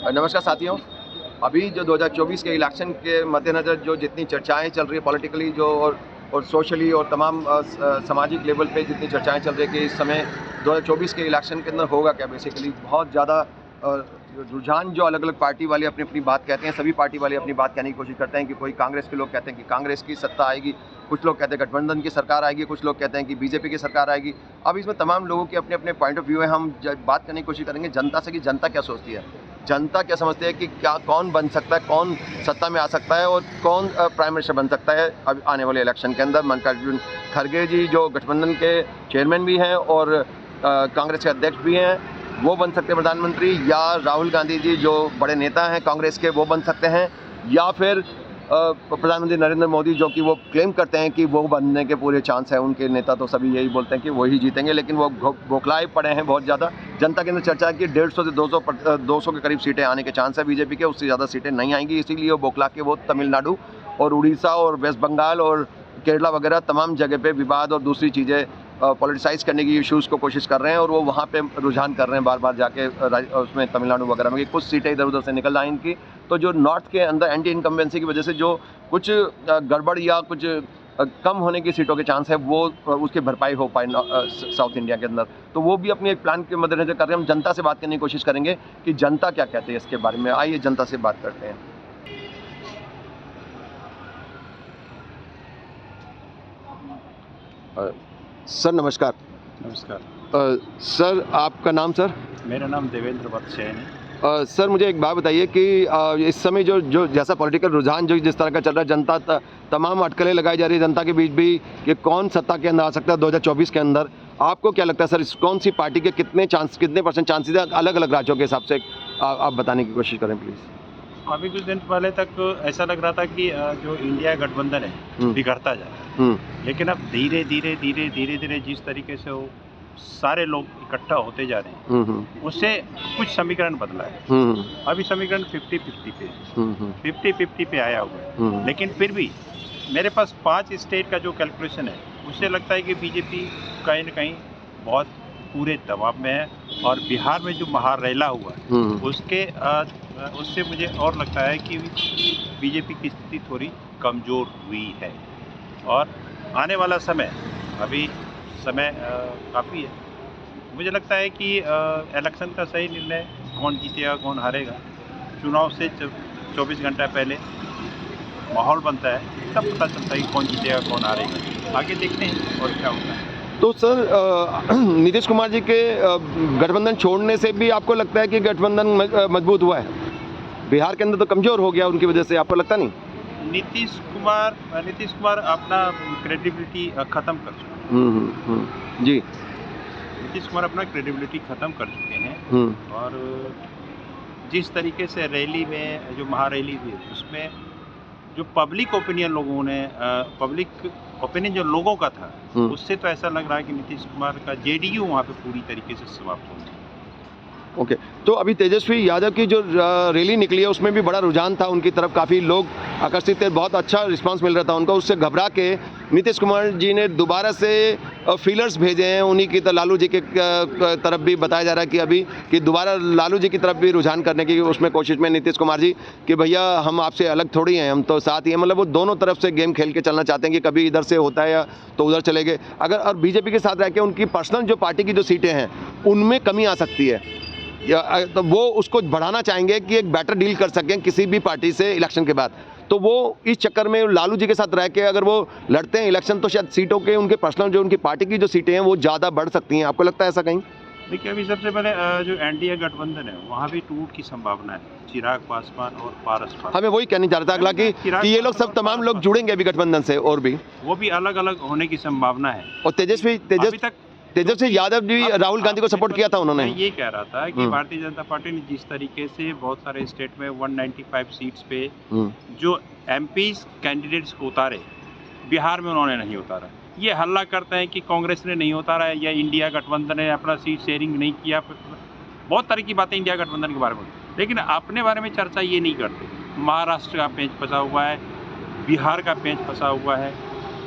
नमस्कार साथियों। अभी जो 2024 के इलेक्शन के मद्देनज़र जो जितनी चर्चाएं चल रही है पॉलिटिकली जो और सोशली और तमाम सामाजिक लेवल पे जितनी चर्चाएं चल रही है कि इस समय 2024 के इलेक्शन के अंदर होगा क्या, बेसिकली बहुत ज़्यादा रुझान जो अलग अलग पार्टी वाले अपनी अपनी बात कहते हैं, सभी पार्टी वाले अपनी बात कहने की कोशिश करते हैं कि कोई कांग्रेस के लोग कहते हैं कि कांग्रेस की सत्ता आएगी, कुछ लोग कहते हैं गठबंधन की सरकार आएगी, कुछ लोग कहते हैं कि बीजेपी की सरकार आएगी। अब इसमें तमाम लोगों के अपने अपने पॉइंट ऑफ व्यू है। हम बात करने की कोशिश करेंगे जनता से कि जनता क्या सोचती है, जनता क्या समझती है कि क्या कौन बन सकता है, कौन सत्ता में आ सकता है और कौन प्राइम मिनिस्टर बन सकता है अब आने वाले इलेक्शन के अंदर। मल्लिकार्जुन खड़गे जी जो गठबंधन के चेयरमैन भी हैं और कांग्रेस के अध्यक्ष भी हैं, वो बन सकते हैं प्रधानमंत्री, या राहुल गांधी जी जो बड़े नेता हैं कांग्रेस के वो बन सकते हैं, या फिर प्रधानमंत्री नरेंद्र मोदी जो कि वो क्लेम करते हैं कि वो बनने के पूरे चांस हैं। उनके नेता तो सभी यही बोलते हैं कि वही जीतेंगे, लेकिन वो बौखलाए पड़े हैं बहुत ज़्यादा। जनता के अंदर चर्चा है कि 150 से 200 के करीब सीटें आने के चांस है बीजेपी के, उससे ज़्यादा सीटें नहीं आएंगी। इसीलिए वो बौखला के वो तमिलनाडु और उड़ीसा और वेस्ट बंगाल और केरला वगैरह तमाम जगह पे विवाद और दूसरी चीज़ें पॉलिटिसाइज करने की इश्यूज़ को कोशिश कर रहे हैं और वो वहाँ पे रुझान कर रहे हैं बार बार जाके उसमें तमिलनाडु वगैरह में कि कुछ सीटें इधर उधर से निकल आए इनकी। तो जो नॉर्थ के अंदर एंटी इनकम्बेंसी की वजह से जो कुछ गड़बड़ या कुछ कम होने की सीटों के चांस है वो उसकी भरपाई हो पाए साउथ इंडिया के अंदर, तो वो भी अपनी एक प्लान के मद्देनजर कर रहे हैं। हम जनता से बात करने की कोशिश करेंगे कि जनता क्या कहती है इसके बारे में। आइए जनता से बात करते हैं। सर नमस्कार। नमस्कार। सर आपका नाम? सर मेरा नाम देवेंद्र वत्सयायन है। सर मुझे एक बात बताइए कि इस समय जो जैसा पॉलिटिकल रुझान जो जिस तरह का चल रहा है, जनता तमाम अटकलें लगाई जा रही है जनता के बीच भी कि कौन सत्ता के अंदर आ सकता है 2024 के अंदर। आपको क्या लगता है सर, कौन सी पार्टी के कितने परसेंट चांसेस है अलग अलग राज्यों के हिसाब से? आप बताने की कोशिश करें प्लीज़। अभी कुछ दिन पहले तक ऐसा लग रहा था कि जो इंडिया गठबंधन है बिगड़ता जा रहा है, लेकिन अब धीरे धीरे जिस तरीके से वो सारे लोग इकट्ठा होते जा रहे हैं उससे कुछ समीकरण बदला है। अभी समीकरण 50-50 पे आया हुआ है, लेकिन फिर भी मेरे पास 5 स्टेट का जो कैलकुलेशन है उससे लगता है कि बीजेपी कहीं न कहीं बहुत पूरे दबाव में है और बिहार में जो महारैला हुआ है उससे मुझे और लगता है कि बीजेपी की स्थिति थोड़ी कमज़ोर हुई है और आने वाला समय अभी समय काफ़ी है। मुझे लगता है कि इलेक्शन का सही निर्णय कौन जीतेगा कौन हारेगा चुनाव से 24 घंटा पहले माहौल बनता है, तब पता चलता है कि कौन जीतेगा कौन हारेगा। आगे देखते हैं और क्या होता है। तो सर नीतीश कुमार जी के गठबंधन छोड़ने से भी आपको लगता है कि गठबंधन मजबूत हुआ है? बिहार के अंदर तो कमज़ोर हो गया उनकी वजह से, आपको लगता नहीं? नीतीश कुमार अपना क्रेडिबिलिटी ख़त्म कर चुके हैं। जी, नीतीश कुमार अपना क्रेडिबिलिटी ख़त्म कर चुके हैं और जिस तरीके से रैली में जो महारैली हुई उसमें जो पब्लिक ओपिनियन जो लोगों का था उससे तो ऐसा लग रहा है कि नीतीश कुमार का जेडीयू वहाँ पे पूरी तरीके से समाप्त हो गया। ओके तो अभी तेजस्वी यादव की जो रैली निकली है उसमें भी बड़ा रुझान था उनकी तरफ, काफ़ी लोग आकर्षित थे, बहुत अच्छा रिस्पांस मिल रहा था उनको। उससे घबरा के नीतीश कुमार जी ने दोबारा से फीलर्स भेजे हैं उन्हीं की, लालू जी के तरफ भी बताया जा रहा है कि अभी कि दोबारा लालू जी की तरफ भी रुझान करने की उसमें कोशिश में नीतीश कुमार जी कि भैया हम आपसे अलग थोड़ी हैं, हम तो साथ ही हैं। मतलब वो दोनों तरफ से गेम खेल के चलना चाहते हैं कि कभी इधर से होता है या तो उधर चले गए। अगर और बीजेपी के साथ रह के उनकी पर्सनल जो पार्टी की जो सीटें हैं उनमें कमी आ सकती है, या तो वो उसको बढ़ाना चाहेंगे कि एक बेटर डील कर सकें किसी भी पार्टी से इलेक्शन के बाद। तो वो इस चक्कर में लालू जी के साथ रह के अगर वो लड़ते हैं इलेक्शन तो शायद सीटों के उनके पर्सनल जो उनकी पार्टी की जो सीटें हैं वो ज़्यादा बढ़ सकती हैं। आपको लगता है ऐसा कहीं? देखिए अभी सबसे पहले जो एनडीए गठबंधन है वहाँ भी टूट की संभावना है, चिराग पासवान और पारस पासवान। हमें वही कहने जा रहा था अगला कि ये लोग सब तमाम लोग जुड़ेंगे अभी गठबंधन से और भी वो भी अलग अलग होने की संभावना है। और तेजस्वी यादव जी राहुल गांधी को सपोर्ट किया था उन्होंने। मैं ये कह रहा था कि भारतीय जनता पार्टी ने जिस तरीके से बहुत सारे स्टेट में 195 सीट्स पे जो एमपीज कैंडिडेट्स को उतारे, बिहार में उन्होंने नहीं उतारा। ये हल्ला करते हैं कि कांग्रेस ने नहीं उतारा है या इंडिया गठबंधन ने अपना सीट शेयरिंग नहीं किया, बहुत तरह की बातें इंडिया गठबंधन के बारे में, लेकिन अपने बारे में चर्चा ये नहीं करते। महाराष्ट्र का पेंच फंसा हुआ है, बिहार का पेंच फंसा हुआ है,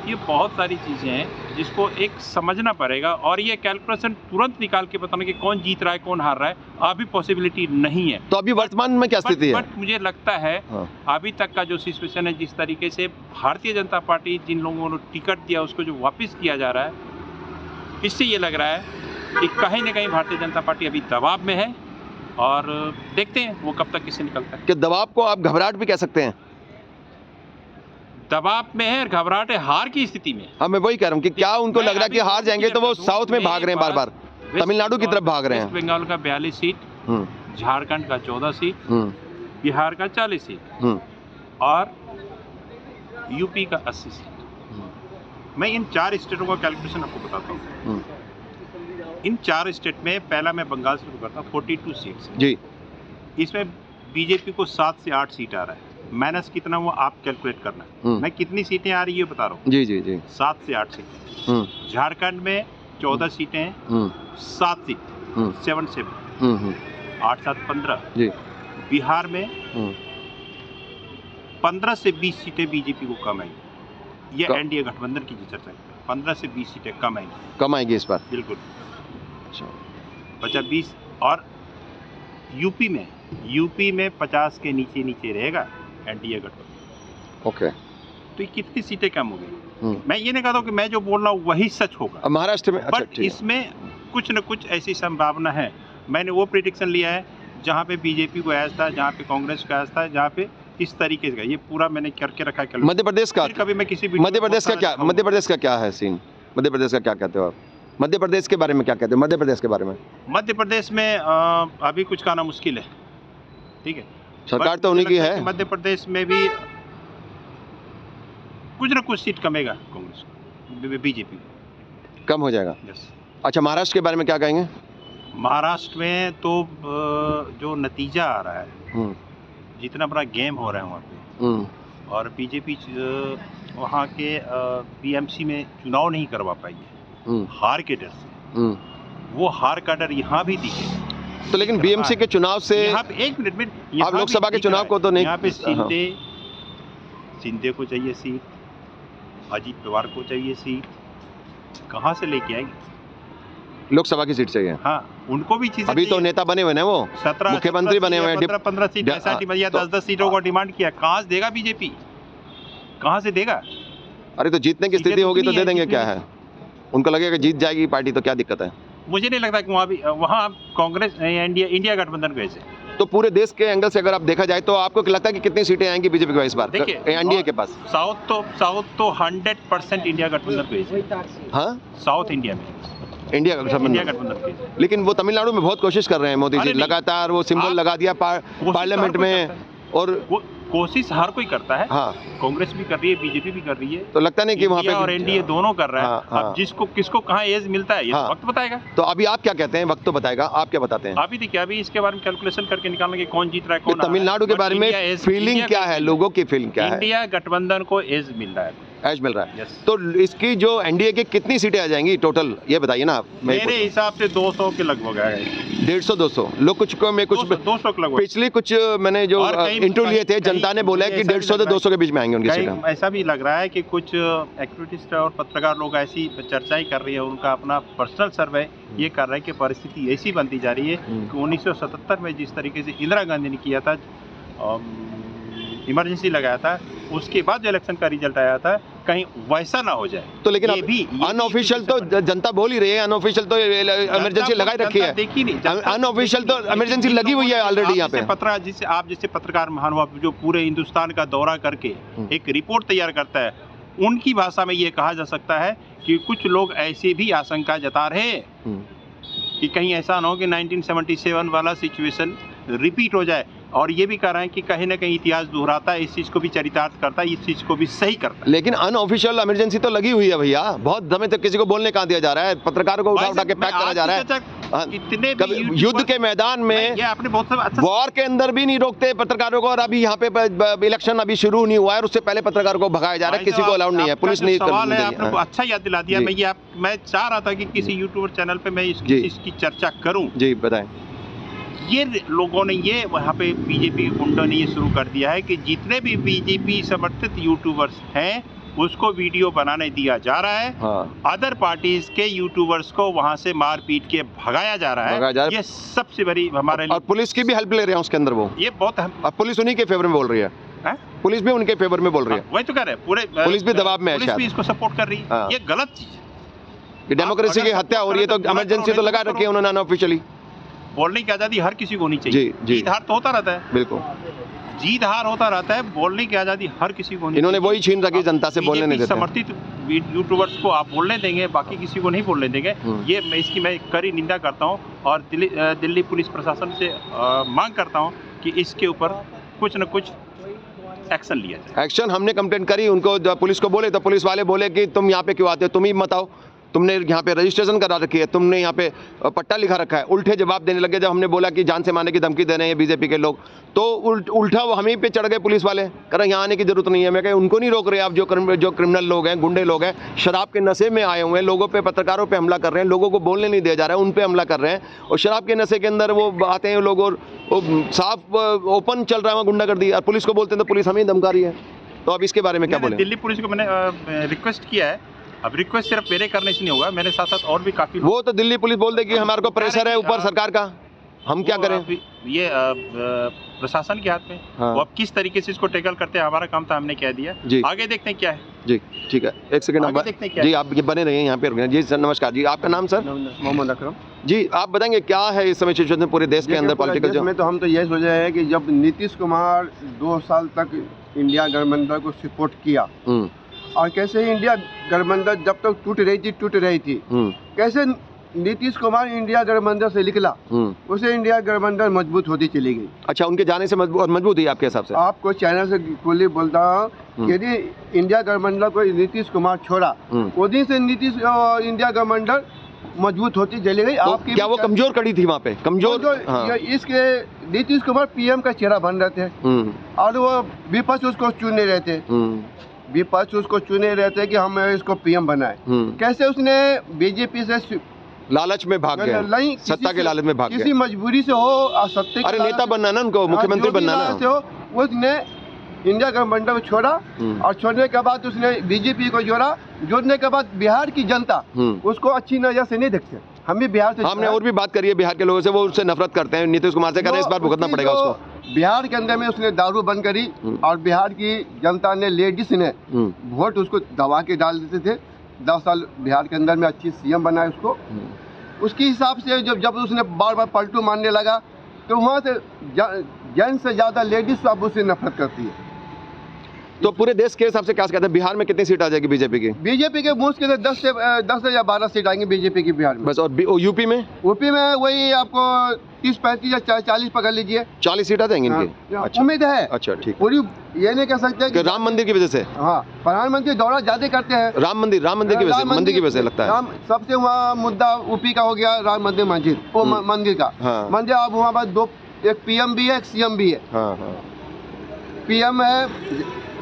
ये बहुत सारी चीज़ें हैं जिसको एक समझना पड़ेगा, और ये कैलकुलेशन तुरंत निकाल के बताना कि कौन जीत रहा है कौन हार रहा है अभी पॉसिबिलिटी नहीं है। तो अभी वर्तमान में क्या स्थिति है? बट मुझे लगता है हाँ। अभी तक का जो सिचुएशन है, जिस तरीके से भारतीय जनता पार्टी जिन लोगों ने टिकट दिया उसको जो वापस किया जा रहा है, इससे ये लग रहा है कि कहीं ना कहीं भारतीय जनता पार्टी अभी दबाव में है, और देखते हैं वो कब तक किससे निकलता है। कि दबाव को आप घबराहट भी कह सकते हैं? दबाव में है और घबराहट है, हार की स्थिति में। हाँ, मैं वही कह रहा हूँ कि क्या उनको लग रहा है कि हार जाएंगे तो वो साउथ में भाग रहे हैं, बार बार तमिलनाडु की तरफ भाग रहे हैं। वेस्ट बंगाल का 42 सीट, झारखंड का 14 सीट, बिहार का 40 सीट और यूपी का 80 सीट। मैं इन 4 स्टेटों का कैलकुलेशन आपको बताता हूँ। इन 4 स्टेट में पहला मैं बंगाल से शुरू करता हूँ, 42 सीट्स जी। इसमें बीजेपी को 7 से 8 सीट आ रहा है, माइनस कितना वो आप कैलकुलेट करना। मैं कितनी सीटें आ रही है बता रहा हूँ। जी जी जी। 7 से 8 सीटें। झारखंड में 14 सीटें हैं, 7 सीट 7 से 8 7 15 जी। बिहार में 15 से 20 सीटें बीजेपी को कम आएगी। ये एनडीए गठबंधन की चर्चा है, 15 से 20 सीटें कम आएगी इस बार, बिल्कुल। अच्छा, 50-20। और यूपी में 50 के नीचे रहेगा एनडीए गठबंधन। ओके, तो ये कितनी सीटें कम हो गई? मैं ये नहीं कहता हूँ कि मैं जो बोल रहा हूँ वही सच होगा। महाराष्ट्र में बट इसमें कुछ न कुछ ऐसी संभावना है। मैंने वो प्रेडिक्शन लिया है जहाँ पे बीजेपी को आया था, जहाँ पे कांग्रेस को आया था, जहाँ पे इस तरीके से ये पूरा मैंने करके रखा है। मध्य प्रदेश का कभी मैं किसी मध्य प्रदेश का क्या है सीन? मध्य प्रदेश का क्या कहते हो आप? मध्य प्रदेश के बारे में क्या कहते हो? मध्य प्रदेश के बारे में, मध्य प्रदेश में अभी कुछ कहना मुश्किल है, ठीक है। सरकार तो उन्हीं की है। मध्य प्रदेश में भी कुछ ना कुछ सीट कमेगा, कांग्रेस बीजेपी कम हो जाएगा। अच्छा, महाराष्ट्र के बारे में क्या कहेंगे? महाराष्ट्र में तो जो नतीजा आ रहा है, जितना बड़ा गेम हो रहा है वहाँ पे, और बीजेपी वहाँ के बीएमसी में चुनाव नहीं करवा पाई है हार के डर से। वो हार का डर यहाँ भी दिखे। तो लेकिन बीएमसी के चुनाव से यहाँ पे एक मिनट आप लोकसभा के चुनाव को तो नहीं, यहाँ पे शिंदे को चाहिए सीट, अजीत पवार को चाहिए सीट, कहाँ से लेके आएंगे? लोकसभा की सीट चाहिए। हाँ, उनको भी चीजें अभी तो नेता बने हुए हैं, वो 17 मुख्यमंत्री बने हुए हैं। 15 सीट ऐसा 10-10 सीटों को डिमांड किया। कहाँ से देगा बीजेपी? कहाँ से देगा? अरे तो जीतने की स्थिति होगी तो दे देंगे, क्या है? उनको लगेगा जीत जाएगी पार्टी तो क्या दिक्कत है? मुझे नहीं लगता कि वहाँ कांग्रेस इंडिया गठबंधन को ऐसे। तो पूरे देश के एंगल से अगर आप देखा जाए तो आपको लगता है कि कितनी सीटें आएंगी बीजेपी को इस बार एनडीए के पास? साउथ तो 100% इंडिया गठबंधन को ऐसे। हाँ, साउथ इंडिया में इंडिया गठबंधन। लेकिन वो तमिलनाडु में बहुत कोशिश कर रहे हैं मोदी जी, लगातार वो सिंबल लगा दिया पार्लियामेंट में, और कोशिश हर कोई करता है। हाँ, कांग्रेस भी कर रही है, बीजेपी भी कर रही है। तो लगता नहीं कि वहाँ पे और एनडीए दोनों कर रहा है। अब जिसको किसको कहाँ एज मिलता है ये वक्त बताएगा। तो अभी आप क्या कहते हैं? वक्त तो बताएगा, आप क्या बताते हैं? अभी देखिए, अभी इसके बारे में कैलकुलेशन करके निकालना कि कौन जीत रहा है, कौन। तमिलनाडु के बारे में फीलिंग क्या है, लोगों की फीलिंग क्या है? इंडिया गठबंधन को एज मिल रहा है, एज मिल रहा है। तो इसकी जो एनडीए की कितनी सीटें आ जाएंगी टोटल, ये बताइए ना आप। मेरे हिसाब से 200 के लगभग आएगा। 150-200 लोग कुछ को में कुछ 200 के लगभग। पिछले कुछ मैंने जो इंटरव्यू लिए थे, जनता ने बोला है कि 150 से 200 के बीच में आएंगे उनकी सीटें। ऐसा भी लग रहा है कि कुछ एक्टिविस्ट और पत्रकार लोग ऐसी चर्चाएं कर रही है, उनका अपना पर्सनल सर्वे ये कर रहा है कि परिस्थिति ऐसी बनती जा रही है कि 1977 में जिस तरीके से इंदिरा गांधी ने किया था, इमरजेंसी लगाया था, उसके बाद जो इलेक्शन का रिजल्ट आया था, कहीं वैसा ना हो जाए। तो लेकिन अनऑफिशियल तो जनता बोल ही रही है, अनऑफिशियल तो इमरजेंसी लगाई रखी है। देखी नहीं, अनऑफिशियल तो इमरजेंसी लगी हुई है ऑलरेडी यहाँ पे। जैसे पत्रकार महानुभाव जो पूरे हिंदुस्तान का दौरा करके एक रिपोर्ट तैयार करता है, उनकी भाषा में ये कहा जा सकता है कि कुछ लोग ऐसे भी आशंका जता रहे हैं कि कहीं ऐसा ना हो कि 1977 वाला सिचुएशन रिपीट हो जाए। और ये भी कह रहे हैं कि कहीं ना कहीं इतिहास दोहराता है, इस चीज को भी चरितार्थ करता है, इस चीज को भी सही करता है। लेकिन अनऑफिशियल इमरजेंसी तो लगी हुई है भैया, बहुत समय तक किसी को बोलने कहाँ दिया जा रहा है, पत्रकारों को उठा के पैक करा जा रहा है। कितने युद्ध के मैदान में, आपने बहुत वॉर के अंदर भी नहीं रोकते पत्रकारों को, और अभी यहाँ पे इलेक्शन अभी शुरू नहीं हुआ है, उससे पहले पत्रकारों को भगाया जा रहा है, किसी को अलाउड नहीं है, पुलिस नहीं। सवाल है, आपने अच्छा याद दिला दिया। मैं चाह रहा था कि किसी यूट्यूबर चैनल पे मैं इसकी चर्चा करूं। जी बताएं। ये लोगों ने ये वहाँ पे बीजेपी गुंडों ने ये शुरू कर दिया है कि जितने भी बीजेपी समर्थित यूट्यूबर्स हैं उसको वीडियो बनाने दिया जा रहा है। हाँ। अदर पार्टीज के यूट्यूबर्स को वहां से मार पीट के भगाया जा रहा है। ये सबसे बड़ी हमारे लिए। और पुलिस की भी हेल्प ले रहे हैं उसके अंदर वो। ये बहुत अब पुलिस उन्हीं के फेवर में बोल रही है। पुलिस भी उनके फेवर में बोल रही है। वही तो कह रहे हैं, पूरे पुलिस भी दबाव में है, पुलिस भी इसको सपोर्ट कर रही है। ये गलत चीज है। ये डेमोक्रेसी की हत्या हो रही है, तो इमरजेंसी तो लगा रखी है उन्होंने अनऑफिशियली। बोलने की आजादी हर किसी को होनी चाहिए। जीत हार तो होता रहता है, बिल्कुल जीत हार होता रहता है, बोलने की आजादी हर किसी को होनी। इन्होंने वही छीन रखी जनता से, बोलने नहीं देते। समर्थित यूट्यूबर्स को आप बोलने देंगे, बाकी किसी को नहीं बोलने देंगे। ये मैं कड़ी निंदा करता हूँ और दिल्ली पुलिस प्रशासन से मांग करता हूँ कि इसके ऊपर कुछ न कुछ एक्शन लिया जाए। एक्शन हमने कंप्लेंट करी उनको, पुलिस को बोले तो पुलिस वाले बोले कि तुम यहाँ पे क्यों आते हो, तुम ही मत आओ, तुमने यहाँ पे रजिस्ट्रेशन करा रखी है, तुमने यहाँ पे पट्टा लिखा रखा है। उल्टे जवाब देने लगे जब हमने बोला कि जान से मारने की धमकी दे रहे हैं बीजेपी के लोग, तो उल्टा वो हमें पे चढ़ गए पुलिस वाले, कह रहे यहाँ आने की जरूरत नहीं है। मैं कहा उनको नहीं रोक रहे आप, जो क्रिमिनल लोग हैं, गुंडे लोग हैं, शराब के नशे में आए हुए हैं, लोगों पे, पत्रकारों पे हमला कर रहे हैं, लोगों को बोलने नहीं दिया जा रहा है, उन पे हमला कर रहे हैं। और शराब के नशे के अंदर वो आते हैं लोग और साफ ओपन चल रहा है वहाँ गुंडागर्दी, और पुलिस को बोलते हैं तो पुलिस हमें धमका रही है। तो अब इसके बारे में क्या बोले? दिल्ली पुलिस को मैंने रिक्वेस्ट किया है। अब रिक्वेस्ट सिर्फ मेरे करने से नहीं होगा, मेरे साथ साथ और भी काफी। वो तो दिल्ली पुलिस बोल देगी हमारे को प्रेशर है ऊपर सरकार का, हम क्या करें? ये प्रशासन के हाथ में। हाँ। वो अब किस तरीके से इसको टैकल करते हैं, हमारा काम था, हमने कह दिया। आगे देखते हैं क्या है। जी ठीक है, एक सेकंड आप जी आप ये बने रहिए यहाँ पे। जी सर नमस्कार जी, आपका नाम सर? मोहम्मद अकरम जी। आप बताएंगे क्या है इस समय सिचुएशन पूरे देश के अंदर पॉलिटिकल जो में? तो हम तो यही सोच रहे हैं कि जब नीतीश कुमार 2 साल तक इंडिया गठबंधन को सपोर्ट किया, और कैसे इंडिया गठबंधन जब तक टूट रही थी, कैसे नीतीश कुमार इंडिया गठबंधन से निकला, उसे इंडिया गठबंधन मजबूत होती चली गई। अच्छा, उनके जाने से मजबूत हुई आपके हिसाब से? आपको चैनल से खुली बोलता हूँ, यदि इंडिया गठबंधन को नीतीश कुमार छोड़ा, वो दिन से नीतीश इंडिया गठबंधन मजबूत होती चली गई। तो क्या वो कमजोर कड़ी थी वहाँ पे? कमजोर हाँ। इसके नीतीश कुमार पीएम का चेहरा बन रहे थे, और वो विपक्ष उसको चुने रहे थे, विपक्ष उसको चुने रहे थे कि हम इसको पीएम बनाए। कैसे उसने बीजेपी से लालच में भाग गया, सत्ता के लालच में भाग गया, किसी मजबूरी से हो, सत्ता अरे नेता बनना ना उनको, मुख्यमंत्री बनना ना हो, उसने इंडिया गठबंधन को छोड़ा, और छोड़ने के बाद उसने बीजेपी को जोड़ने के बाद बिहार की जनता उसको अच्छी नजर से नहीं देखते। हम भी बिहार से, हमने और भी बात करी है बिहार के लोगों से, वो उससे नफरत करते हैं, नीतीश कुमार से, कह रहे हैं इस बार भुगतना पड़ेगा उसको। बिहार के अंदर में उसने दारू बंद करी, और बिहार की जनता ने, लेडीज ने वोट उसको दबा के डाल देते थे। 10 साल बिहार के अंदर में अच्छी सीएम बनाए उसको। उसके हिसाब से जब उसने बार बार पलटू मारने लगा, तो वहाँ से जेंट्स से ज़्यादा लेडीज अब उससे नफरत करती है। तो पूरे देश के हिसाब से क्या कहते हैं, बिहार में कितनी सीट आ जाएगी बीजेपी की? बीजेपी के मुश्किल से 10 या 12 सीट आएंगी बीजेपी की बिहार में बस। और यूपी में? यूपी में वही आपको 30, 35 या 40 पकड़ लीजिए, 40 सीट आ जाएंगी इनकी। अच्छा, उम्मीद है। अच्छा ठीक, पूरी ये नहीं कह सकते कि राम मंदिर की वजह से। हाँ, प्रधानमंत्री दौरा ज्यादा करते हैं राम मंदिर की वजह से, मंदिर की वजह से लगता है। सबसे वहाँ मुद्दा यूपी का हो गया राम मंदिर मस्जिद, वो मंदिर का मंदिर। अब वहाँ पर एक पीएम भी है, एक सीएम भी है। पीएम है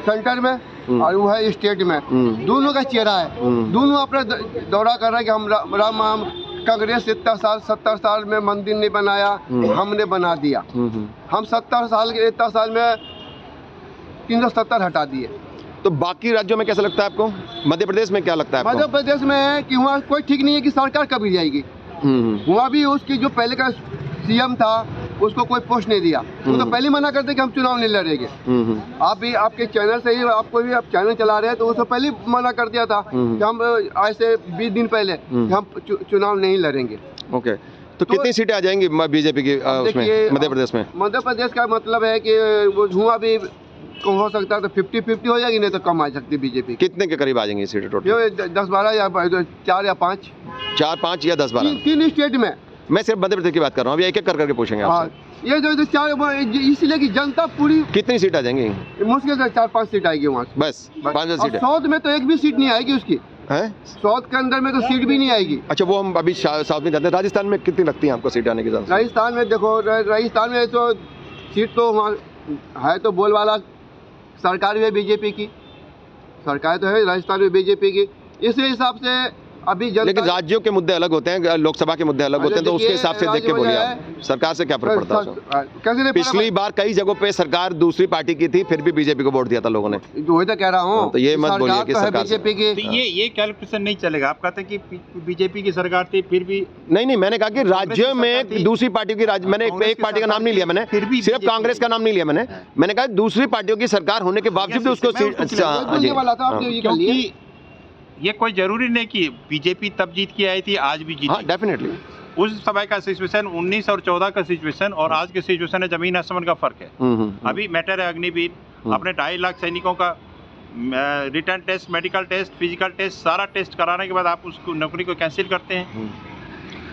सेंटर में, और वो है स्टेट में, दोनों का चेहरा है। दोनों अपना दौरा कर रहे हैं कि हम राम कांग्रेस 70 साल में मंदिर नहीं बनाया, हमने बना दिया। हम 70 साल में 370 हटा दिए। तो बाकी राज्यों में कैसा लगता है आपको? मध्य प्रदेश में क्या लगता है आपको? मध्य प्रदेश में है कि वहाँ कोई ठीक नहीं है कि सरकार कभी जाएगी। वहाँ भी उसकी जो पहले का सीएम था उसको कोई पोस्ट नहीं दिया, वो तो पहले मना करते कि हम चुनाव नहीं लड़ेंगे। आप भी आपके चैनल से ही, आपको भी आप चैनल चला रहे हैं, तो उसको पहले मना कर दिया था कि हम ऐसे 20 दिन पहले कि हम चुनाव नहीं लड़ेंगे। ओके, तो कितनी सीटें आ जाएंगी बीजेपी की उसमें मध्य प्रदेश में? मध्य प्रदेश का मतलब है कि वो धुआं भी हो सकता है, तो 50-50 हो जाएगी, नहीं तो कम आ सकती बीजेपी। कितने के करीब आ जाएंगी सीटें टोटल? 10-12 या 4 या 5। 4-5 या 10-12? 3 स्टेट में। मैं सिर्फ मध्य प्रदेश की बात कर रहा हूँ, अभी एक एक करके पूछेंगे आपसे। ये जो 4, इसलिए कि जनता पूरी। कितनी सीट आ जाएंगी? मुश्किल से 4-5 सीट आएगी वहाँ से, बस 5 सीट। साउथ में तो एक भी सीट नहीं आएगी उसकी है, साउथ के अंदर में तो सीट भी नहीं आएगी। अच्छा, वो हम अभी साउथ में जाते हैं। राजस्थान में कितनी लगती है आपको सीट आने की? राजस्थान में देखो, राजस्थान में तो सीट तो वहाँ है, तो बोलवाला सरकार भी है बीजेपी की, सरकार तो है राजस्थान में बीजेपी की। इस हिसाब से अभी जनता लेकिन राज्यों के मुद्दे अलग होते हैं, लोकसभा के मुद्दे अलग होते हैं, तो उसके हिसाब से देख के बोलिए आप, सरकार से क्या फर्क पड़ता है उसमें? कैसे नहीं, पिछली बार कई जगहों पे सरकार दूसरी पार्टी की थी, फिर भी बीजेपी को वोट दिया था लोगों ने। वही तो कह रहा हूँ, तो ये मत बोलिए कि सरकार बीजेपी की। तो ये कैलकुलेशन नहीं चलेगा। आप कहते हैं कि बीजेपी की सरकार थी फिर भी नहीं, मैंने कहा कि राज्य में दूसरी पार्टियों की राज्य, मैंने एक पार्टी का नाम नहीं लिया, मैंने सिर्फ कांग्रेस का नाम नहीं लिया, मैंने कहा दूसरी पार्टियों की सरकार होने के बावजूद भी उसको ये कोई जरूरी नहीं कि बीजेपी तब जीत के आई थी आज भी जीत। डेफिनेटली उस समय का सिचुएशन 19 और 14 का सिचुएशन और आज के सिचुएशन है जमीन आसमान का फर्क है। अभी मैटर है अग्निवीर, अपने 2.5 लाख सैनिकों का return test, medical test, physical test, सारा टेस्ट कराने के बाद आप उसको नौकरी को कैंसिल करते हैं।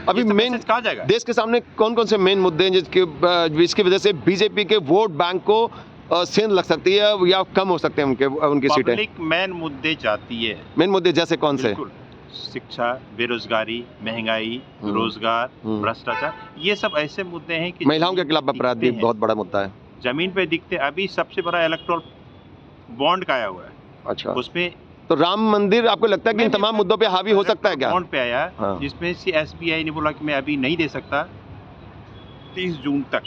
अभी मेन कहा जाएगा देश के सामने कौन कौन से मेन मुद्दे हैं जिसकी वजह से बीजेपी के वोट बैंक को सेंध लग सकती है या कम हो सकते हैं उनकी सीटें? पब्लिक मेन मुद्दे चाहती है। मेन मुद्दे जैसे कौन से? शिक्षा, बेरोजगारी, महंगाई, रोजगार, भ्रष्टाचार, ये सब ऐसे मुद्दे हैं कि महिलाओं के खिलाफ अपराध भी बहुत बड़ा मुद्दा है, जमीन पे दिखते। अभी सबसे बड़ा इलेक्ट्रोल बॉन्ड का आया हुआ है। अच्छा, उसमें तो राम मंदिर आपको लगता है कि इन तमाम मुद्दों पे हावी हो सकता है क्या? बॉन्ड पे आया, हाँ। जिसमें से SBI ने बोला कि मैं अभी नहीं दे सकता 30 जून तक,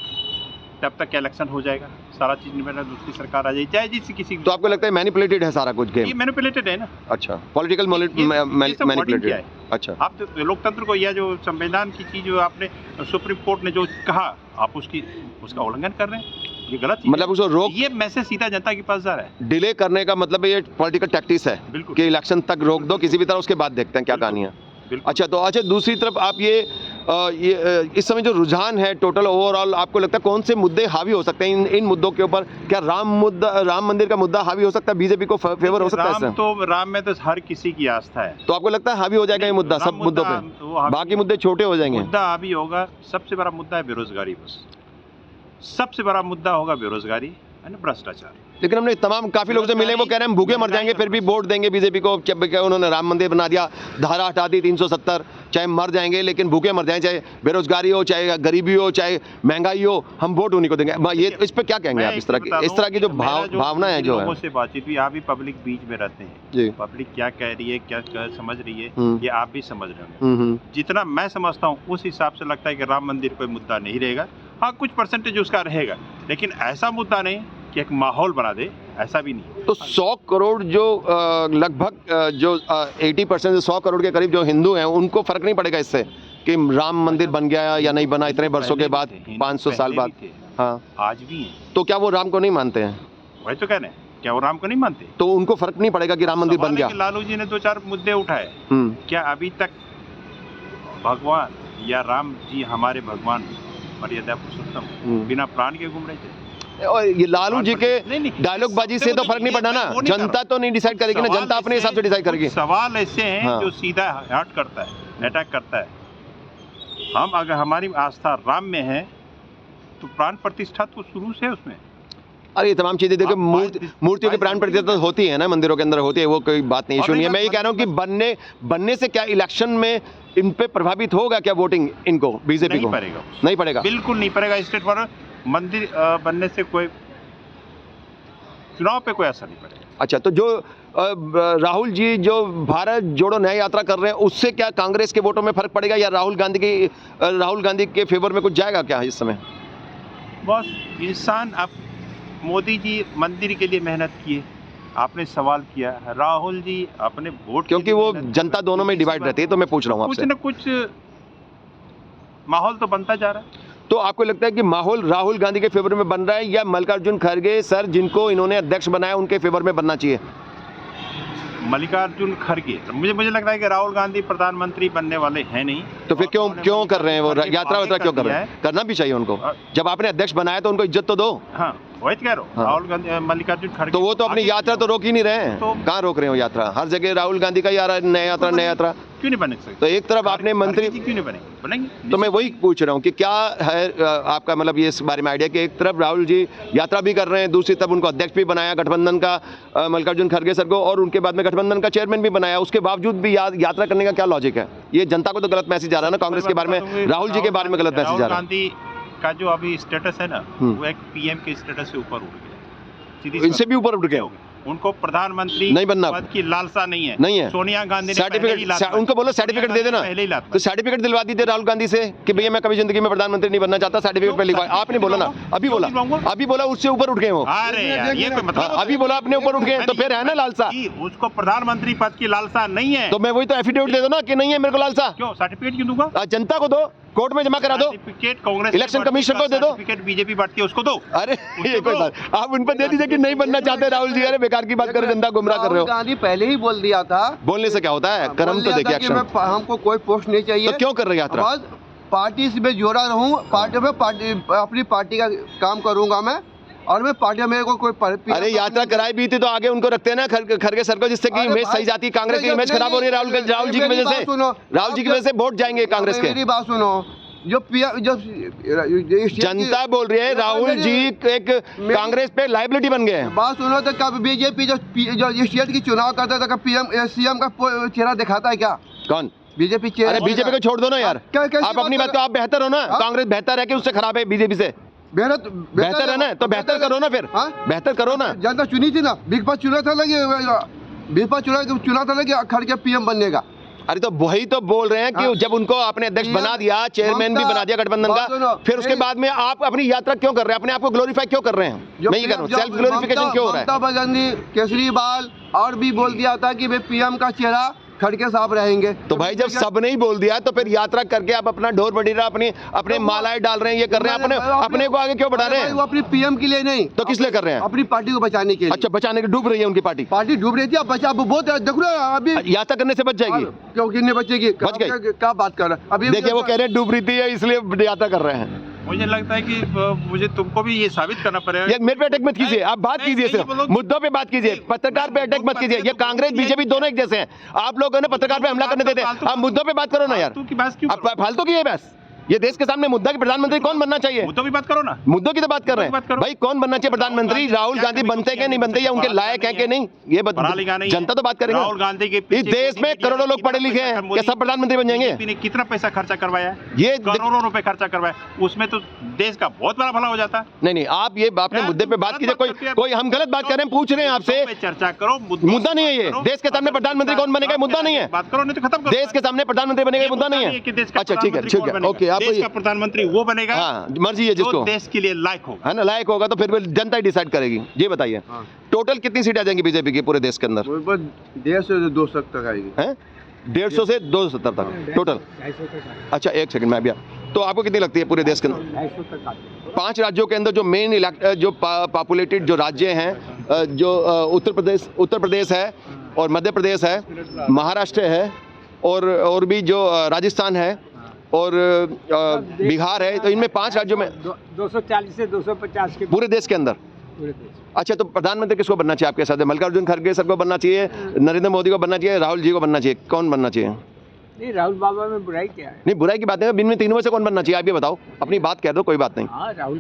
तब तक इलेक्शन हो जाएगा, सारा चीज निपटा, दूसरी सरकार आ जाएगी, चाहे जिससे किसी। तो आपको लगता है मैनिपुलेटेड है सारा कुछ गेम? ये मैनिपुलेटेड है ना। अच्छा, पॉलिटिकल मैनिपुलेटेड। अच्छा, आप तो लोकतंत्र को, या जो संविधान की चीज जो आपने सुप्रीम कोर्ट ने जो कहा, आप उसका उल्लंघन कर रहे हैं, ये गलत चीज मतलब उसको रोक, ये मैसेज सीधा जनता के पास जा रहा है। डिले करने का मतलब ये पॉलिटिकल टैक्टिक्स है कि इलेक्शन तक रोक दो किसी भी तरह, उसके बाद देखते हैं क्या कहानी है। अच्छा, तो अच्छा दूसरी तरफ आप ये इस समय जो रुझान है टोटल ओवरऑल, आपको लगता है कौन से मुद्दे हावी हो सकते हैं इन मुद्दों के ऊपर? क्या राम मंदिर का मुद्दा हावी हो सकता है, बीजेपी को फेवर हो सकता है? राम में तो हर किसी की आस्था है, तो आपको लगता है हावी हो जाएगा ये मुद्दा सब मुद्दों पे? बाकी मुद्दे छोटे हो जाएंगे, मुद्दा हावी होगा। सबसे बड़ा मुद्दा है बेरोजगारी, बस सबसे बड़ा मुद्दा होगा बेरोजगारी, भ्रष्टाचार। लेकिन हमने तमाम काफी लोगों से मिले, वो कह रहे हैं हम भूखे मर जाएंगे फिर भी वोट देंगे बीजेपी को। उन्होंने राम मंदिर बना दिया, धारा हटा दी 370, चाहे मर जाएंगे लेकिन भूखे मर जाएं, चाहे बेरोजगारी हो, चाहे गरीबी हो, चाहे महंगाई हो, हम वोट उन्हीं को देंगे। ये इस पे क्या कहेंगे आप? इस तरह की जो भावना है जो है, से बातचीत हुई, आप भी पब्लिक बीच में रहते हैं, पब्लिक क्या कह रही है, क्या समझ रही है, ये आप भी समझ रहे हैं। जितना मैं समझता हूँ उस हिसाब से लगता है कि राम मंदिर कोई मुद्दा नहीं रहेगा। हाँ, कुछ परसेंटेज उसका रहेगा, लेकिन ऐसा मुद्दा नहीं कि एक माहौल बना दे, ऐसा भी नहीं। तो 100 करोड़ जो लगभग जो 80% 100 करोड़ के करीब जो हिंदू हैं, उनको फर्क नहीं पड़ेगा इससे कि राम मंदिर बन गया या नहीं बना इतने वर्षों के बाद, 500 साल बाद? हाँ, आज भी हैं। तो क्या वो राम को नहीं मानते हैं? वही तो कह रहे हैं, क्या वो राम को नहीं मानते? तो उनको फर्क नहीं पड़ेगा कि राम मंदिर बन गया? लालू जी ने 2-4 मुद्दे उठाए, क्या अभी तक भगवान या राम जी हमारे भगवान मर्यादा पुरुषोत्तम बिना प्राण के घूम रहे थे? और ये लालू जी के डायलॉग बाजी से तो फर्क नहीं पड़ना ना, जनता तो नहीं डिसाइड करेगी ना, जनता अपने हिसाब से डिसाइड करेगी। सवाल ऐसे हैं जो सीधा हट करता है, अटैक करता है। हम अगर हमारी आस्था राम में है तो प्राण प्रतिष्ठा तो शुरू से है उसमें। अरे ये तमाम चीजें देखो, मूर्तियों की प्राण प्रतिष्ठा तो होती है ना, मंदिरों के अंदर होती है, वो कोई बात नहीं, इशू नहीं है। मैं ये कह रहा हूँ कि बनने से क्या इलेक्शन में इन पे प्रभावित होगा क्या वोटिंग इनको, बीजेपी को? नहीं पड़ेगा, बिल्कुल नहीं पड़ेगा। स्टेट पर मंदिर बनने से कोई चुनाव पे कोई असर नहीं पड़ेगा। अच्छा, तो जो राहुल जी जो भारत जोड़ो न्याय यात्रा कर रहे हैं, उससे क्या कांग्रेस के वोटों में फर्क पड़ेगा या राहुल गांधी के फेवर में कुछ जाएगा क्या इस समय? बस इंसान, अब मोदी जी मंदिर के लिए मेहनत किए, आपने सवाल किया, राहुल जी अपने वोट, क्योंकि वो जनता दोनों में डिवाइड रहती है, तो मैं पूछ रहा हूँ आपसे। कुछ न कुछ माहौल तो बनता जा रहा है। तो आपको लगता है कि माहौल राहुल गांधी के फेवर में बन रहा है या मल्लिकार्जुन खड़गे सर जिनको इन्होंने अध्यक्ष बनाया उनके फेवर में बनना चाहिए? मल्लिकार्जुन खड़गे, मुझे लगता है कि राहुल गांधी प्रधानमंत्री बनने वाले हैं नहीं। तो फिर क्यों कर रहे हैं वो यात्रा क्यों कर रहे हैं? करना भी चाहिए उनको, जब आपने अध्यक्ष बनाया तो उनको इज्जत तो दो। हाँ, वही कह रहा हूँ, राहुल गांधी मल्लिकार्जुन खड़गे तो वो तो अपनी यात्रा तो रोक ही नहीं रहे हैं, तो कहाँ रोक रहे हो यात्रा? हर जगह राहुल गांधी का नया यात्रा क्यों नहीं बने सकते? तो एक तरफ आपने मंत्री क्यों नहीं बनेंगे? तो मैं वही पूछ रहा हूँ कि क्या है आपका मतलब ये इस बारे में आइडिया कि एक तरफ राहुल जी यात्रा भी कर रहे हैं, दूसरी तरफ उनको अध्यक्ष भी बनाया गठबंधन का मल्लिकार्जुन खड़गे सर को, और उनके बाद में गठबंधन का चेयरमैन भी बनाया, उसके बावजूद भी यात्रा करने का क्या लॉजिक है? ये जनता को तो गलत मैसेज जा रहा है ना कांग्रेस के बारे में, राहुल जी के बारे में गलत मैसेज जा रहा है। गांधी का जो अभी स्टेटस है ना, वो एक PM के स्टेटस से ऊपर उठ गया, इनसे भी ऊपर उठ गया। उनको प्रधानमंत्री नहीं बनना, पद की लालसा नहीं है। नहीं है। सोनिया गांधी ने पहले ही सर्टिफिकेट, लात उनको बोलो सर्टिफिकेट दे देना, पहले ही लात तो सर्टिफिकेट दिलवा दीजिए राहुल गांधी से कि भैया मैं कभी जिंदगी में प्रधानमंत्री नहीं बनना चाहता, सर्टिफिकेट पे लिखवा। आपने बोला ना, अभी बोला उससे ऊपर उठ गए वो। अरे यार, ये कोई मतलब अभी बोला अपने ऊपर उठ गए, तो फिर है ना लालसा। उसको प्रधानमंत्री पद की लालसा नहीं है, तो मैं वही तो एफिडेविट दे दो ना कि नहीं है मेरे को लालसा। क्यों सर्टिफिकेट क्यों दूंगा? जनता को दो, कोर्ट में जमा करा दो, सर्टिफिकेट कांग्रेस इलेक्शन कमीशन को दे दो, सर्टिफिकेट बीजेपी बांटती है उसको दो। अरे ये कोई बात, आप उन पर दे दीजिए कि नहीं बनना चाहते राहुल जी। अरे बेकार की बात कर रहे, जनता गुमराह कर रहे हो। गांधी पहले ही बोल दिया था, बोलने से क्या होता है, कर्म तो देखिए एक्शन। हमको कोई पोस्ट नहीं चाहिए, तो क्यों कर रहे हैं यात्रा? पार्टी से मैं जुड़ा रहूं, पार्टी में अपनी पार्टी का काम करूंगा मैं, और मैं पार्टी में को कोई अरे यात्रा कराई भी थी तो आगे उनको रखते हैं ना खरगे सर को, जिससे कि इमेज सही जाती है। कांग्रेस की इमेज खराब हो रही है राहुल जी की वजह से। राहुल जी की वजह से वोट जाएंगे कांग्रेस के। मेरी बात सुनो, जो जनता बोल रही है राहुल जी एक कांग्रेस पे लाइबिलिटी बन गए हैं। बात सुनो, तो कब बीजेपी जो स्टेट की चुनाव करता था, पीएम सीएम का चेहरा दिखाता है क्या? कौन? बीजेपी चेहरा। अरे बीजेपी को छोड़ दो ना यार, आप अपनी बात को, आप बेहतर हो ना। कांग्रेस बेहतर है कि उससे खराब है बीजेपी से? बेहतर है ना, तो बेहतर करो ना फिर। बेहतर करो ना। जनता चुनी थी ना, बिग पास चुना था लगे खड़गे पीएम बनने का। अरे तो वही तो बोल रहे हैं कि जब उनको आपने अध्यक्ष बना दिया, चेयरमैन भी बना दिया गठबंधन का, फिर उसके बाद में आप अपनी यात्रा क्यों कर रहे हैं? अपने आप को ग्लोरीफाई क्यों कर रहे हैं? मैं ये कर रहा हूँ, सेल्फ ग्लोरिफिकेशन क्यों हो रहा है? ममता बनर्जी, केजरीवाल और भी बोल दिया था कि भाई पीएम का चेहरा खड़के साहब रहेंगे। तो भाई जब सबने ही बोल दिया तो फिर यात्रा करके आप अपना ढोर बडीरा अपने मालाएं डाल रहे हैं, ये कर रहे हैं, अपने को आगे क्यों बढ़ा रहे हैं? वो अपनी पीएम के लिए नहीं, तो किस लिए कर रहे हैं? अपनी पार्टी को बचाने के लिए। अच्छा, बचाने के, डूब रही है उनकी पार्टी डूब रही थी, अब बचा बहुत देखो अभी यात्रा करने से बच जाएगी। क्यों कितने बचेगी? बच गई। क्या बात कर रहे हैं अभी? देखिए वो कह रहे हैं डूब रही थी इसलिए यात्रा कर रहे हैं। मुझे लगता है कि मुझे तुमको भी ये साबित करना पड़ेगा। मेरे पे अटैक मत कीजिए, आप बात कीजिए, सिर्फ मुद्दों पे बात कीजिए, पत्रकार पे अटैक मत कीजिए। ये कांग्रेस बीजेपी दोनों एक जैसे हैं। आप लोग है ना पत्रकार पे हमला करने देते हैं, आप मुद्दों पे बात करो ना यार। आप फालतू की है बस। ये देश के सामने मुद्दा कि प्रधानमंत्री कौन बनना चाहिए? मुद्दों की बात करो ना। मुद्दों की तो बात कर रहे हैं भाई, कौन बनना चाहिए प्रधानमंत्री? राहुल गांधी बनते क्या नहीं बनते, या उनके लायक हैं कि नहीं, ये जनता तो बात करेंगे। राहुल गांधी के इस देश में करोड़ों लोग पढ़े लिखे हैं, क्या सब प्रधानमंत्री बन जाएंगे? कितना पैसा खर्चा करवाया? ये करोड़ों रुपए खर्चा करवाया, उसमें तो देश का बहुत बड़ा भला हो जाता। नहीं, आप ये अपने मुद्दे पे बात कीजिए। कोई हम गलत बात कर रहे हैं, पूछ रहे हैं आपसे, चर्चा करो। मुद्दा नहीं है ये। देश के सामने प्रधानमंत्री कौन बनेगा मुद्दा नहीं है, बात करो, नहीं तो खत्म करो। देश के सामने प्रधानमंत्री बनेगा मुद्दा नहीं है। अच्छा ठीक है, ओके। आप प्रधानमंत्री वो बनेगा, हाँ, मर्जी है जिसको देश के लिए लायक हो, है ना, लायक होगा तो फिर जनता ही डिसाइड करेगी। ये बताइए टोटल कितनी सीट आ जाएंगी बीजेपी की पूरे देश के अंदर? 150 से 200 तक आएगी। 150 से 270 तक टोटल? अच्छा एक सेकंड में अभी तो आपको कितनी लगती है पूरे देश के अंदर? 5 राज्यों के अंदर जो मेन जो पॉपुलेटेड जो राज्य हैं, जो उत्तर प्रदेश है और मध्य प्रदेश है, महाराष्ट्र है और भी जो राजस्थान है और बिहार है, तो इनमें 5 राज्यों में 240 से 250 के पूरे देश के अंदर। अच्छा, तो प्रधानमंत्री किसको बनना चाहिए आपके साथ? मल्लिकार्जुन खड़गे सर को बनना चाहिए, नरेंद्र मोदी को बनना चाहिए, राहुल जी को बनना चाहिए, कौन बनना चाहिए? नहीं, राहुल बाबा में बुराई क्या है? नहीं, बुराई की बात नहीं, बिन में तीनों में से कौन बनना चाहिए आप ये बताओ, अपनी बात कह दो, कोई बात नहीं। राहुल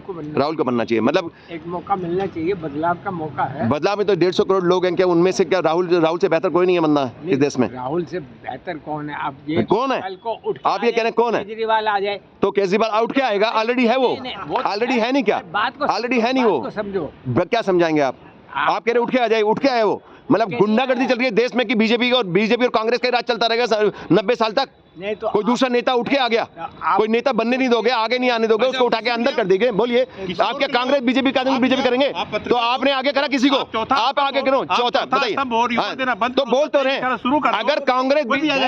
को बनना चाहिए। मतलब एक मौका मिलना चाहिए, बदलाव का मौका है। बदलाव में तो 150 करोड़ लोग हैं, क्या उनमें से क्या राहुल से बेहतर कोई नहीं है बनना इस देश में? राहुल से बेहतर कौन है? आप ये कौन है? आप ये कह रहे हैं कौन है? केजरीवाल आ जाए तो केजरीवाल आउट क्या आएगा? ऑलरेडी है वो, ऑलरेडी है नहीं क्या? ऑलरेडी है नहीं वो, समझो क्या समझाएंगे आप? आप कह रहे उठ के आ जाए, उठ के आए वो? मतलब गुंडागर्दी चल रही है देश में कि बीजेपी और कांग्रेस का राज चलता रहेगा 90 साल तक? नहीं तो कोई दूसरा नेता उठ के आ गया, कोई नेता बनने नहीं दोगे, आगे नहीं आने दोगे, उसको उठा के अंदर कर देंगे। बोलिए, आप क्या कांग्रेस बीजेपी करेंगे? तो आपने आगे करा किसी को? आप आगे करो चौथा, बताइए। तो बोल तो रहे, अगर कांग्रेस,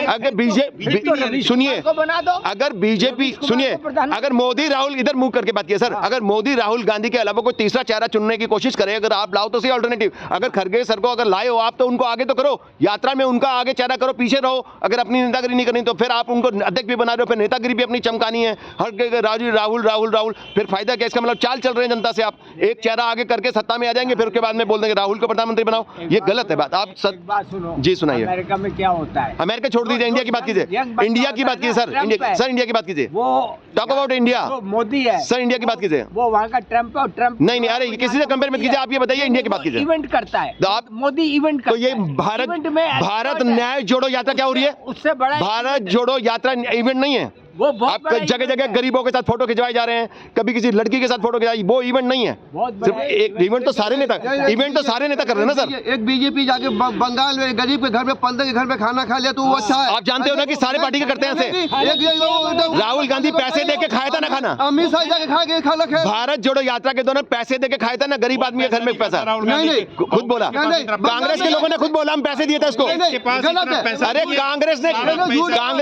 अगर बीजेपी, सुनिए, अगर बीजेपी, सुनिए, अगर मोदी राहुल इधर मुंह करके बात किया सर, अगर मोदी राहुल गांधी के अलावा कोई तीसरा चेहरा चुनने की कोशिश करे, अगर आप लाओ तो सही ऑल्टरनेटिव। अगर खड़गे सर को अगर लाए हो आप, तो उनको आगे तो करो, यात्रा में उनका आगे चेहरा करो, पीछे रहो। अगर अपनी नेतागिरी नहीं करनी तो फिर आप उनको अध्यक्ष भी बना रहे हो, फिर नेतागिरी भी अपनी चमकानी है, हर राहुल, फिर फायदा क्या? इसका मतलब चाल चल रहे हैं जनता से। आप एक चेहरा आगे करके सत्ता में आ जाएंगे, फिर उसके बाद में बोल देंगे राहुल को प्रधानमंत्री बनाओ। ये गलत है बात। आप बात सुनो जी, सुनाइए। अमेरिका में क्या होता है? अमेरिका छोड़ दीजिए, इंडिया की बात कीजिए, इंडिया की बात कीजिए सर, इंडिया की बात कीजिए। वो टॉक अबाउट इंडिया, मोदी है सर, इंडिया की बात कीजिए। वो वहाँ का ट्रम्प है, और ट्रम्प नहीं, अरे किसी से कंपेयर मत कीजिए, आप ये बताइए इंडिया की बात कीजिए। इवेंट करता है, आप मोदी इवेंट करता है। तो ये भारत न्याय जोड़ो यात्रा क्या हो रही है? उससे बड़ा भारत जोड़ो यात्रा इवेंट नहीं है, वो बहुत आप बड़ा जगह event जगह है। गरीबों के साथ फोटो खिंचवाए जा रहे हैं, कभी किसी लड़की के साथ फोटो खिंचवाई, वो इवेंट नहीं है। बहुत सिर्फ बड़ा एक इवेंट तो सारे नेता, इवेंट तो सारे नेता कर रहे हैं ना सर। एक बीजेपी जाके बंगाल में गरीब के घर में 15 के घर में खाना खा लिया तो वो अच्छा है। आप जानते हो ना कि सारे पार्टी के करते हैं ऐसे। राहुल गांधी पैसे दे के खाया था ना खाना, अमित शाह जाके खा के खाना खाया। भारत जोड़ो यात्रा के दौरान पैसे दे के खाया था ना गरीब आदमी के घर में पैसा। नहीं, खुद बोला, कांग्रेस के लोगों ने खुद बोला हम पैसे दिए थे उसको। अरे कांग्रेस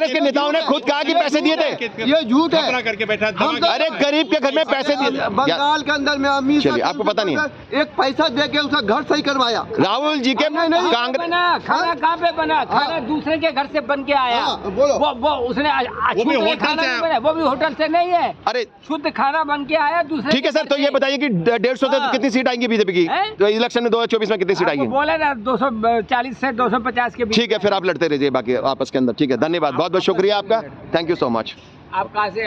के नेताओं ने खुद कहा कि पैसे दिए थे। ये झूठ है। करके बैठा अरे गरीब के घर में पैसे दिए। बंगाल के अंदर में अमित शाह चलिए, आपको पता नहीं है। एक पैसा दे के उसका घर सही करवाया। राहुल जी के कांग्रेस बना खाना कहाँ पे बना? खाना दूसरे के घर से बन के आया। बोलो। वो उसने भी शुद्ध होटल खाना से नहीं बना, वो भी होटल से नहीं है, अरे शुद्ध खाना बन के आया दूसरे। ठीक है सर, तो ये बताइए कि 150 से हाँ। कितनी सीट आएंगी बीजेपी की? हैं? तो इलेक्शन में 2024 में कितनी सीट आपको आएंगी? बोला ना 240 से 250 के बीच। ठीक है, फिर आप लड़ते रहिए बाकी आपस के अंदर। ठीक है, धन्यवाद, बहुत बहुत शुक्रिया आपका, थैंक यू सो मच। आप कहाँ से